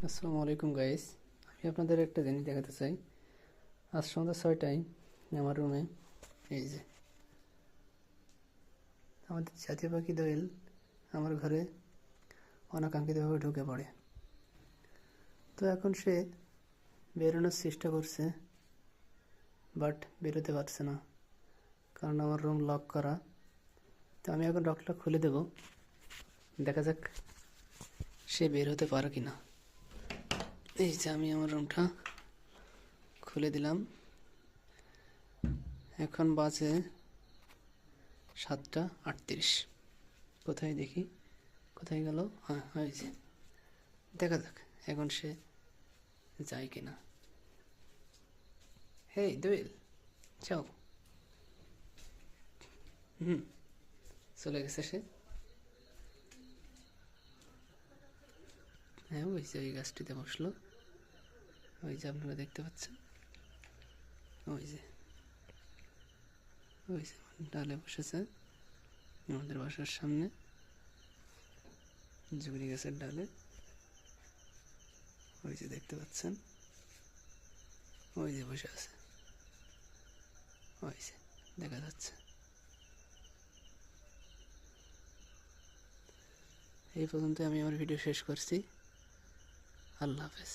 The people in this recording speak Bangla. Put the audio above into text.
আসসালামু আলাইকুম গাইস। আমি আপনাদের একটা জিনিস দেখাতে চাই। আজ সন্ধ্যা 6টায় আমার রুমে এই যে আমাদের জাতীয় পাখি দোয়েল আমার ঘরে অনাকাঙ্ক্ষিতভাবে ঢুকে পড়ে। তো এখন সে বেরোনোর চেষ্টা করছে, বাট বেরোতে পারছে না, কারণ আমার রুম লক করা। তো আমি এখন লকটা খুলে দেব, দেখা যাক সে বের হতে পারে কি না। এই যে আমি আমার রুমটা খুলে দিলাম। এখন বাজে 7টা 38। কোথায় দেখি, কোথায় গেল? হ্যাঁ, হয়েছে। দেখা যাক এখন সে যায় কিনা। হেই দোয়েল, যাও। চলে গেছে সে। হ্যাঁ, ওই যে ওই গাছটিতে বসলো, ওই যে আপনারা দেখতে পাচ্ছেন, ওই যে ওই যে ডালে বসেছে আমাদের বাসার সামনে, জুড়ি গাছের ডালে। ওই যে দেখতে পাচ্ছেন, ওই যে বসে আছে, ওই যে দেখা যাচ্ছে। এই পর্যন্ত আমি আমার ভিডিও শেষ করছি। আল্লাহ হাফেজ।